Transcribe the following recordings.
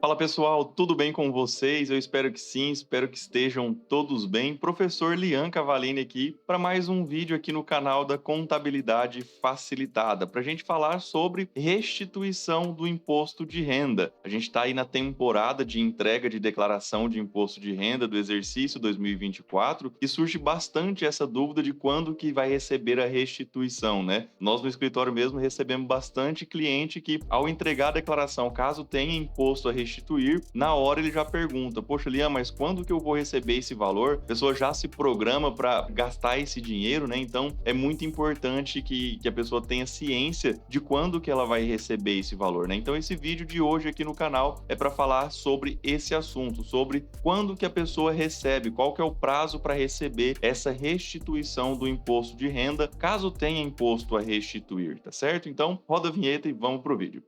Fala pessoal, tudo bem com vocês? Eu espero que sim, espero que estejam todos bem. Professor Lian Cavalini aqui para mais um vídeo aqui no canal da Contabilidade Facilitada, para a gente falar sobre restituição do imposto de renda. A gente está aí na temporada de entrega de declaração de imposto de renda do exercício 2024 e surge bastante essa dúvida de quando que vai receber a restituição, né? Nós no escritório mesmo recebemos bastante cliente que ao entregar a declaração, caso tenha imposto a restituir, na hora ele já pergunta: poxa, Lian, mas quando que eu vou receber esse valor? A pessoa já se programa para gastar esse dinheiro, né? Então é muito importante que a pessoa tenha ciência de quando que ela vai receber esse valor, né? Então esse vídeo de hoje aqui no canal é para falar sobre esse assunto, sobre quando que a pessoa recebe, qual que é o prazo para receber essa restituição do imposto de renda, caso tenha imposto a restituir, tá certo? Então roda a vinheta e vamos pro vídeo.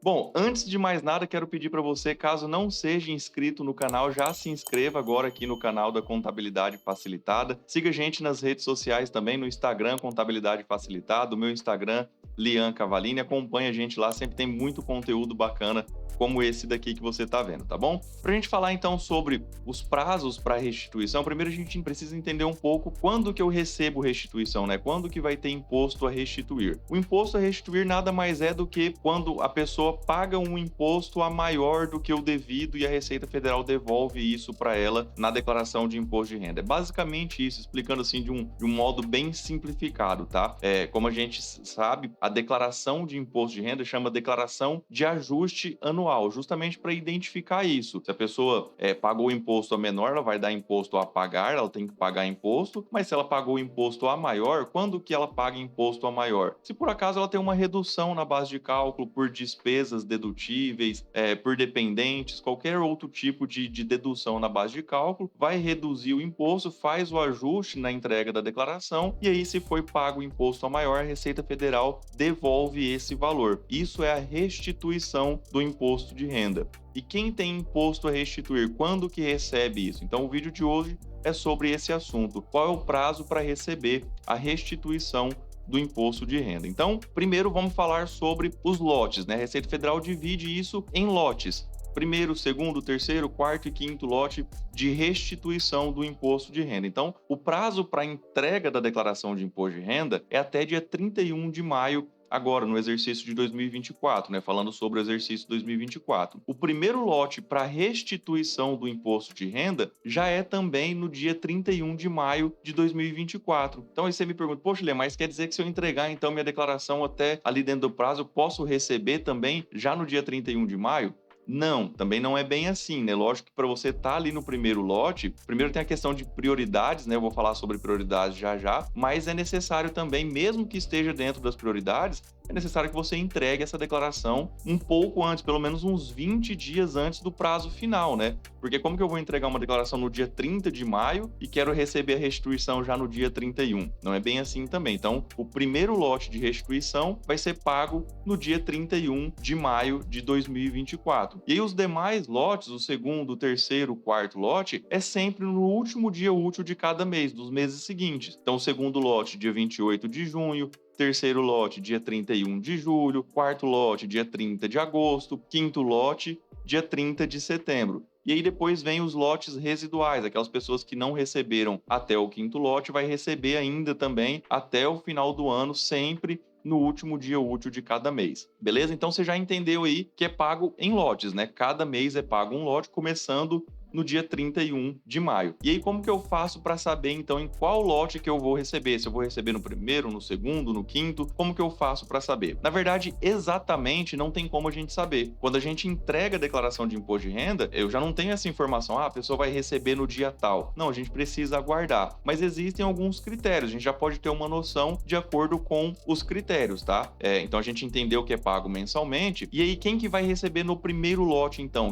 Bom, antes de mais nada, quero pedir para você, caso não seja inscrito no canal, já se inscreva agora aqui no canal da Contabilidade Facilitada. Siga a gente nas redes sociais também, no Instagram Contabilidade Facilitada, o meu Instagram Lian Cavalini. Acompanhe a gente lá, sempre tem muito conteúdo bacana como esse daqui que você está vendo, tá bom? Para a gente falar então sobre os prazos para restituição, primeiro a gente precisa entender um pouco quando que eu recebo restituição, né? Quando que vai ter imposto a restituir. O imposto a restituir nada mais é do que quando a pessoa paga um imposto a maior do que o devido e a Receita Federal devolve isso para ela na declaração de imposto de renda. É basicamente isso, explicando assim de um modo bem simplificado, tá? Como a gente sabe, a declaração de imposto de renda chama declaração de ajuste anual, justamente para identificar isso. Se a pessoa pagou o imposto a menor, ela vai dar imposto a pagar, ela tem que pagar imposto, mas se ela pagou o imposto a maior, quando que ela paga imposto a maior? Se por acaso ela tem uma redução na base de cálculo por despesas dedutíveis, por dependentes, qualquer outro tipo de dedução na base de cálculo, vai reduzir o imposto, faz o ajuste na entrega da declaração e aí, se foi pago o imposto a maior, a Receita Federal devolve esse valor. Isso é a restituição do imposto de renda. E quem tem imposto a restituir, quando que recebe isso? Então o vídeo de hoje é sobre esse assunto. Qual é o prazo para receber a restituição do imposto de renda? Então, primeiro vamos falar sobre os lotes, né? A Receita Federal divide isso em lotes. Primeiro, segundo, terceiro, quarto e quinto lote de restituição do imposto de renda. Então, o prazo para entrega da declaração de imposto de renda é até dia 31 de maio agora, no exercício de 2024, né? Falando sobre o exercício 2024. O primeiro lote para restituição do imposto de renda já é também no dia 31 de maio de 2024. Então aí você me pergunta: poxa, Lê, mas quer dizer que se eu entregar então minha declaração até ali dentro do prazo, eu posso receber também já no dia 31 de maio? Não, também não é bem assim, né? Lógico que para você estar ali no primeiro lote, primeiro tem a questão de prioridades, né? Eu vou falar sobre prioridades já, mas é necessário também, mesmo que esteja dentro das prioridades, é necessário que você entregue essa declaração um pouco antes, pelo menos uns 20 dias antes do prazo final, né? Porque como que eu vou entregar uma declaração no dia 30 de maio e quero receber a restituição já no dia 31? Não é bem assim também. Então, o primeiro lote de restituição vai ser pago no dia 31 de maio de 2024. E aí os demais lotes, o segundo, o terceiro, o quarto lote, é sempre no último dia útil de cada mês, dos meses seguintes. Então, o segundo lote, dia 28 de junho, terceiro lote, dia 31 de julho, quarto lote, dia 30 de agosto, quinto lote, dia 30 de setembro. E aí depois vem os lotes residuais, aquelas pessoas que não receberam até o quinto lote, vai receber ainda também até o final do ano, sempre no último dia útil de cada mês. Beleza? Então você já entendeu aí que é pago em lotes, né? Cada mês é pago um lote, começando no dia 31 de maio. E aí, como que eu faço para saber, então, em qual lote que eu vou receber? Se eu vou receber no primeiro, no segundo, no quinto? Como que eu faço para saber? Na verdade, exatamente não tem como a gente saber. Quando a gente entrega a declaração de imposto de renda, eu já não tenho essa informação. Ah, a pessoa vai receber no dia tal. Não, a gente precisa aguardar. Mas existem alguns critérios. A gente já pode ter uma noção de acordo com os critérios, tá? Então, a gente entendeu que é pago mensalmente. E aí, quem que vai receber no primeiro lote, então?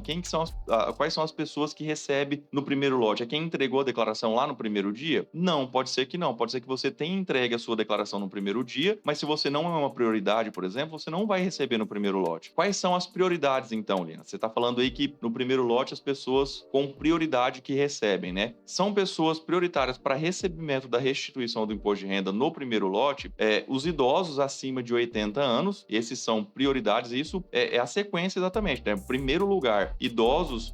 Quais são as pessoas que recebe no primeiro lote? É quem entregou a declaração lá no primeiro dia? Não, pode ser que não. Pode ser que você tenha entregue a sua declaração no primeiro dia, mas se você não é uma prioridade, por exemplo, você não vai receber no primeiro lote. Quais são as prioridades, então, Lina? Você está falando aí que no primeiro lote as pessoas com prioridade que recebem, né? São pessoas prioritárias para recebimento da restituição do imposto de renda no primeiro lote, os idosos acima de 80 anos, esses são prioridades, isso é a sequência exatamente, né? Em primeiro lugar, idosos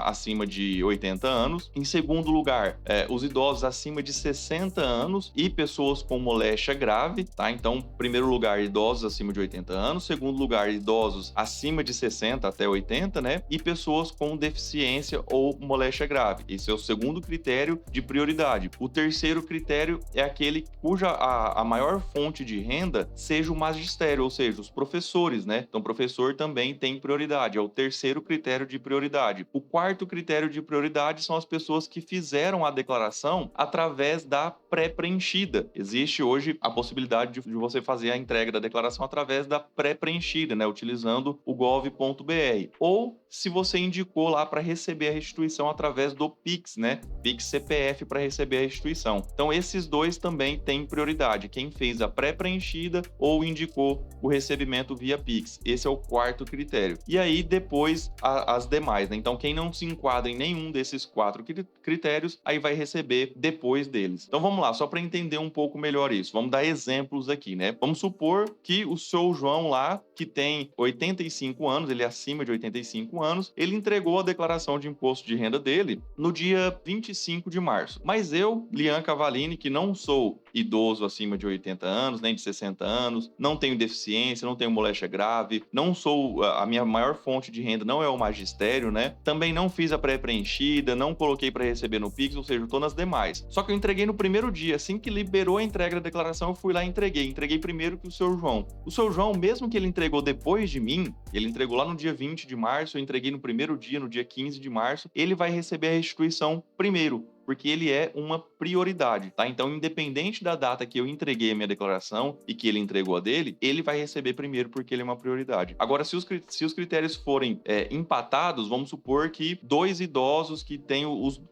acima de 80 anos. Em segundo lugar, os idosos acima de 60 anos e pessoas com moléstia grave, tá? Então, primeiro lugar, idosos acima de 80 anos. Segundo lugar, idosos acima de 60 até 80, né? E pessoas com deficiência ou moléstia grave. Esse é o segundo critério de prioridade. O terceiro critério é aquele cuja a maior fonte de renda seja o magistério, ou seja, os professores, né? Então, professor também tem prioridade, é o terceiro critério de prioridade. O quarto critério de prioridade são as pessoas que fizeram a declaração através da pré-preenchida. Existe hoje a possibilidade de você fazer a entrega da declaração através da pré-preenchida, né? Utilizando o gov.br. Ou se você indicou lá para receber a restituição através do Pix, né? Pix CPF para receber a restituição. Então, esses dois também têm prioridade. Quem fez a pré-preenchida ou indicou o recebimento via Pix. Esse é o quarto critério. E aí, depois, as demais, né? Então, quem não se enquadra em nenhum desses quatro critérios, aí vai receber depois deles. Então, vamos lá, só para entender um pouco melhor isso. Vamos dar exemplos aqui, né? Vamos supor que o seu João lá, que tem 85 anos, ele é acima de 85 anos, ele entregou a declaração de imposto de renda dele no dia 25 de março. Mas eu, Lian Cavalini, que não sou idoso acima de 80 anos, nem de 60 anos, não tenho deficiência, não tenho moléstia grave, não sou, a minha maior fonte de renda não é o magistério, né? Também não fiz a pré-preenchida, não coloquei para receber no Pix, ou seja, eu tô nas demais. Só que eu entreguei no primeiro dia, assim que liberou a entrega da declaração, eu fui lá e entreguei primeiro que o seu João. O seu João, mesmo que ele entregou depois de mim, ele entregou lá no dia 20 de março, eu entreguei no primeiro dia, no dia 15 de março, ele vai receber a restituição primeiro, porque ele é uma prioridade, tá? Então, independente da data que eu entreguei a minha declaração e que ele entregou a dele, ele vai receber primeiro porque ele é uma prioridade. Agora, se os critérios forem empatados, vamos supor que dois idosos que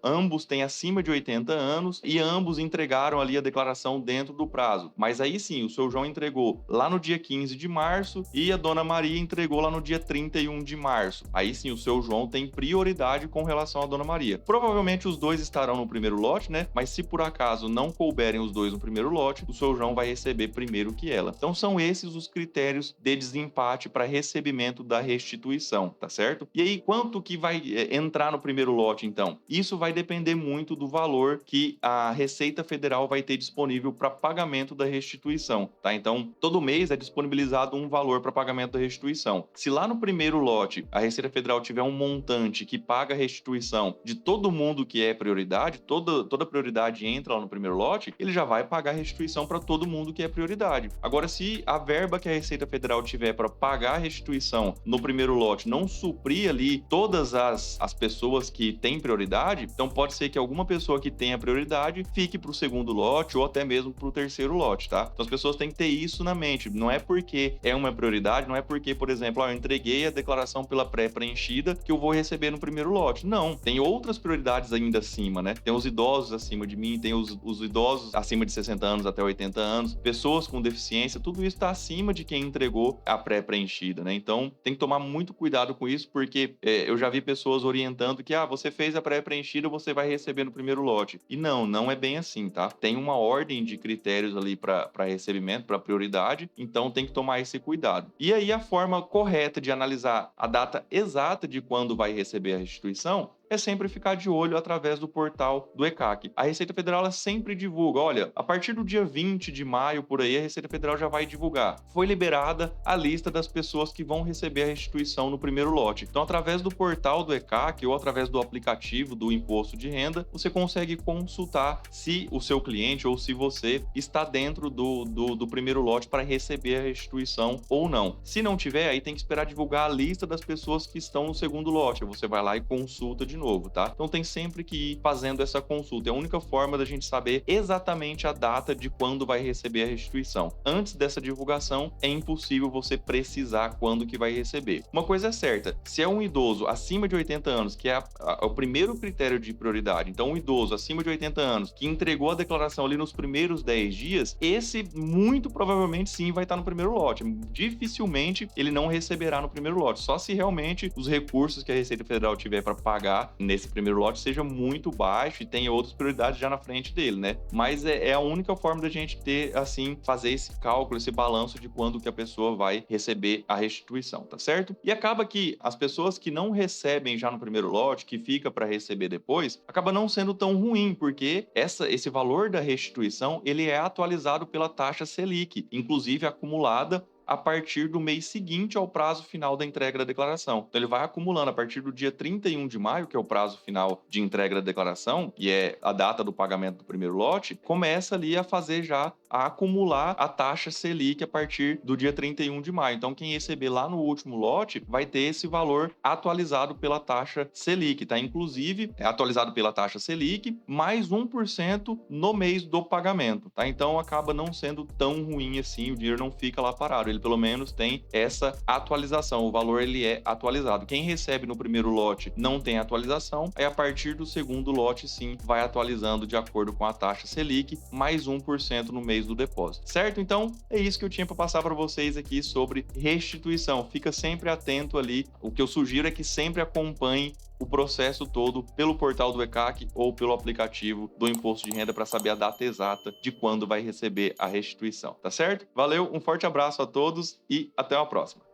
ambos têm acima de 80 anos e ambos entregaram ali a declaração dentro do prazo. Mas aí sim, o seu João entregou lá no dia 15 de março e a dona Maria entregou lá no dia 31 de março. Aí sim, o seu João tem prioridade com relação à dona Maria. Provavelmente os dois estarão no primeiro lote, né? Mas se por acaso não couberem os dois no primeiro lote, o seu João vai receber primeiro que ela. Então são esses os critérios de desempate para recebimento da restituição, tá certo? E aí, quanto que vai entrar no primeiro lote, então? Isso vai depender muito do valor que a Receita Federal vai ter disponível para pagamento da restituição, tá? Então, todo mês é disponibilizado um valor para pagamento da restituição. Se lá no primeiro lote a Receita Federal tiver um montante que paga a restituição de todo mundo que é prioridade, toda prioridade entra lá no primeiro lote, ele já vai pagar a restituição para todo mundo que é prioridade. Agora, se a verba que a Receita Federal tiver para pagar a restituição no primeiro lote não suprir ali todas as pessoas que têm prioridade, então pode ser que alguma pessoa que tenha prioridade fique para o segundo lote ou até mesmo para o terceiro lote, tá? Então as pessoas têm que ter isso na mente. Não é porque é uma prioridade, não é porque, por exemplo, eu entreguei a declaração pela pré-preenchida que eu vou receber no primeiro lote. Não, tem outras prioridades ainda acima, né? Tem os idosos acima de mim, tem os idosos acima de 60 anos até 80 anos, pessoas com deficiência, tudo isso está acima de quem entregou a pré-preenchida, né? Então, tem que tomar muito cuidado com isso, porque eu já vi pessoas orientando que, você fez a pré-preenchida, você vai receber no primeiro lote. E não é bem assim, tá? Tem uma ordem de critérios ali para recebimento, para prioridade, então tem que tomar esse cuidado. E aí, a forma correta de analisar a data exata de quando vai receber a restituição é sempre ficar de olho através do portal do ECAC. A Receita Federal ela sempre divulga, olha, a partir do dia 20 de maio, por aí, a Receita Federal já vai divulgar. Foi liberada a lista das pessoas que vão receber a restituição no primeiro lote. Então, através do portal do ECAC ou através do aplicativo do Imposto de Renda, você consegue consultar se o seu cliente ou se você está dentro do primeiro lote para receber a restituição ou não. Se não tiver, aí tem que esperar divulgar a lista das pessoas que estão no segundo lote. Você vai lá e consulta de novo, tá? Então tem sempre que ir fazendo essa consulta. É a única forma da gente saber exatamente a data de quando vai receber a restituição. Antes dessa divulgação, é impossível você precisar quando que vai receber. Uma coisa é certa, se é um idoso acima de 80 anos, que é o primeiro critério de prioridade, então um idoso acima de 80 anos que entregou a declaração ali nos primeiros 10 dias, esse muito provavelmente sim vai estar no primeiro lote. Dificilmente ele não receberá no primeiro lote, só se realmente os recursos que a Receita Federal tiver para pagar nesse primeiro lote seja muito baixo e tenha outras prioridades já na frente dele, né? Mas é a única forma da gente ter, assim, fazer esse cálculo, esse balanço de quando que a pessoa vai receber a restituição, tá certo? E acaba que as pessoas que não recebem já no primeiro lote, que fica para receber depois, acaba não sendo tão ruim, porque esse valor da restituição, ele é atualizado pela taxa Selic, inclusive acumulada a partir do mês seguinte ao prazo final da entrega da declaração. Então, ele vai acumulando a partir do dia 31 de maio, que é o prazo final de entrega da declaração, e é a data do pagamento do primeiro lote, começa ali a fazer já, a acumular a taxa Selic a partir do dia 31 de maio. Então, quem receber lá no último lote vai ter esse valor atualizado pela taxa Selic, tá? Inclusive, é atualizado pela taxa Selic, mais 1% no mês do pagamento, tá? Então, acaba não sendo tão ruim assim, o dinheiro não fica lá parado, ele pelo menos tem essa atualização, o valor ele é atualizado. Quem recebe no primeiro lote não tem atualização, aí a partir do segundo lote sim, vai atualizando de acordo com a taxa Selic, mais 1% no mês do depósito, certo? Então, é isso que eu tinha para passar para vocês aqui sobre restituição. Fica sempre atento ali, o que eu sugiro é que sempre acompanhe o processo todo pelo portal do ECAC ou pelo aplicativo do Imposto de Renda para saber a data exata de quando vai receber a restituição, tá certo? Valeu, um forte abraço a todos e até a próxima.